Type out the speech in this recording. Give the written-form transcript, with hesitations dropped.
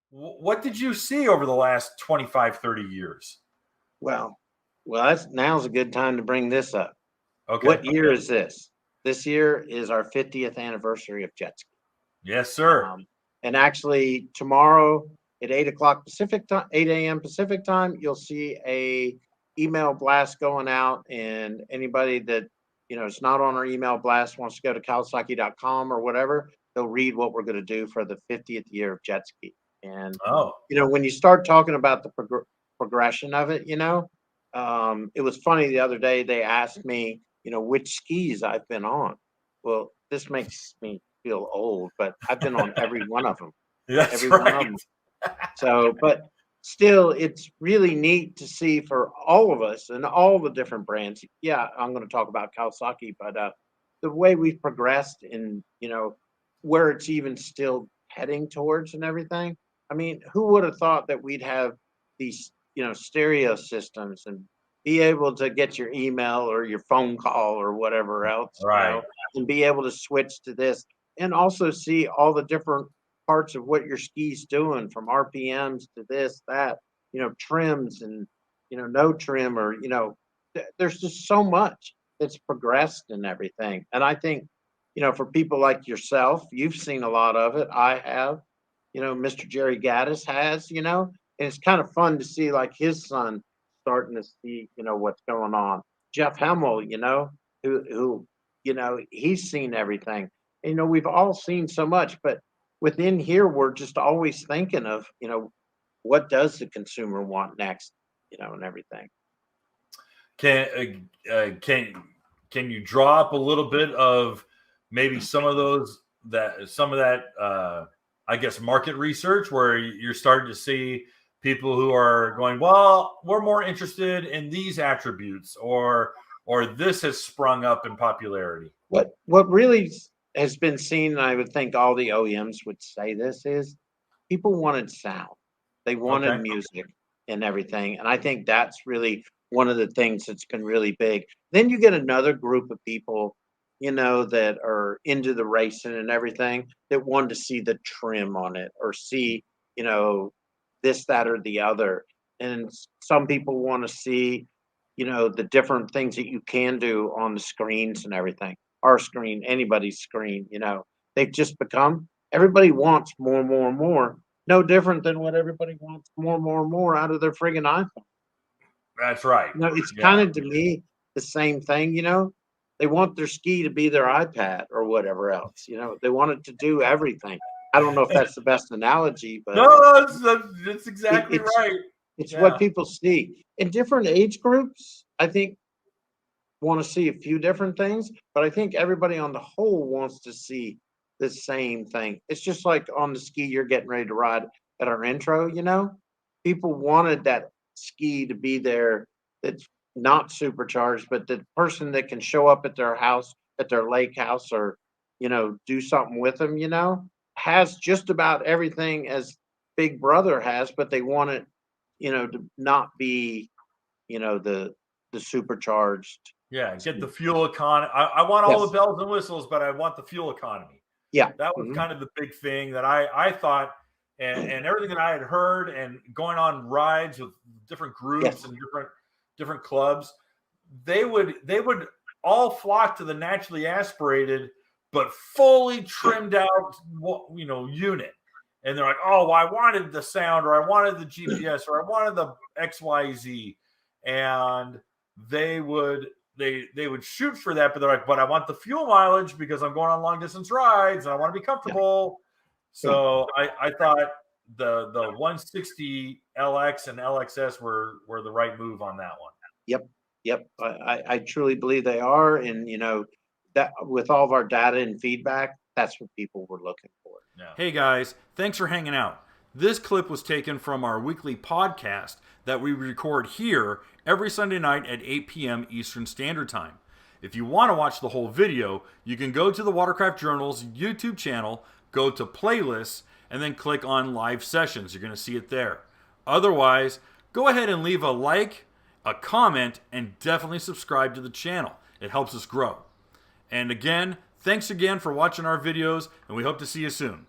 What did you see over the last 25, 30 years? Well, now's a good time to bring this up. Okay. What year is this? This year is our 50th anniversary of jet ski. Yes, sir. And actually, tomorrow at 8 o'clock Pacific time, 8 a.m. Pacific time, you'll see a email blast going out. And anybody that is not on our email blast wants to go to Kawasaki.com or whatever, they'll read what we're going to do for the 50th year of jet ski. And when you start talking about the progression of it, it was funny the other day. They asked me, which skis I've been on. Well, this makes me feel old, but I've been on every one of them. That's right. One of them. So, but still, it's really neat to see for all of us and all the different brands. Yeah, I'm going to talk about Kawasaki, but the way we've progressed and, where it's even still heading towards and everything. I mean, who would have thought that we'd have these, stereo systems and be able to get your email or your phone call or whatever else, right, and be able to switch to this and also see all the different parts of what your ski's doing, from RPMs to this, that, trims and, no trim, or, there's just so much that's progressed and everything. And I think, for people like yourself, you've seen a lot of it. I have, Mr. Jerry Gaddis has, and it's kind of fun to see like his son starting to see, what's going on. Jeff Hemmel, who he's seen everything. And, we've all seen so much, but within here, we're just always thinking of, what does the consumer want next, and everything. Can you draw up a little bit of maybe some of that I guess market research where you're starting to see people who are going, well, we're more interested in these attributes, or this has sprung up in popularity? What really has been seen, and I would think all the OEMs would say this, is people wanted sound. They wanted music and everything. And I think that's really one of the things that's been really big. Then you get another group of people, that are into the racing and everything, that wanted to see the trim on it or see, this, that, or the other. And some people want to see, the different things that you can do on the screens and everything. Our screen, anybody's screen, they've just become, everybody wants more and more and more. No different than what everybody wants more and more and more out of their friggin' iPhone. That's right. It's kind of, to me, the same thing, They want their ski to be their iPad or whatever else, They want it to do everything. I don't know if that's the best analogy, but no, that's exactly right. It's what people see in different age groups. I think want to see a few different things, but I think everybody on the whole wants to see the same thing. It's just like on the ski you're getting ready to ride at our intro, people wanted that ski to be there that's not supercharged, but the person that can show up at their house, at their lake house, or, do something with them, has just about everything as Big Brother has, but they want it, to not be, the supercharged. Yeah, get the fuel economy. I want all the bells and whistles, but I want the fuel economy. Yeah. That was kind of the big thing that I thought, and everything that I had heard, and going on rides with different groups and different clubs, they would all flock to the naturally aspirated but fully trimmed out, unit. And they're like, oh, well, I wanted the sound, or I wanted the GPS, or I wanted the XYZ. And they would shoot for that, but they're like, but I want the fuel mileage because I'm going on long distance rides and I want to be comfortable. So I thought the 160 LX and LXS were the right move on that one. Yep. I truly believe they are. And, that with all of our data and feedback, that's what people were looking for. Yeah. Hey guys, thanks for hanging out. This clip was taken from our weekly podcast that we record here every Sunday night at 8 p.m. Eastern Standard Time. If you want to watch the whole video, you can go to the Watercraft Journal's YouTube channel, go to playlists, and then click on live sessions. You're going to see it there. Otherwise, go ahead and leave a like, a comment, and definitely subscribe to the channel. It helps us grow. And again, thanks again for watching our videos, and we hope to see you soon.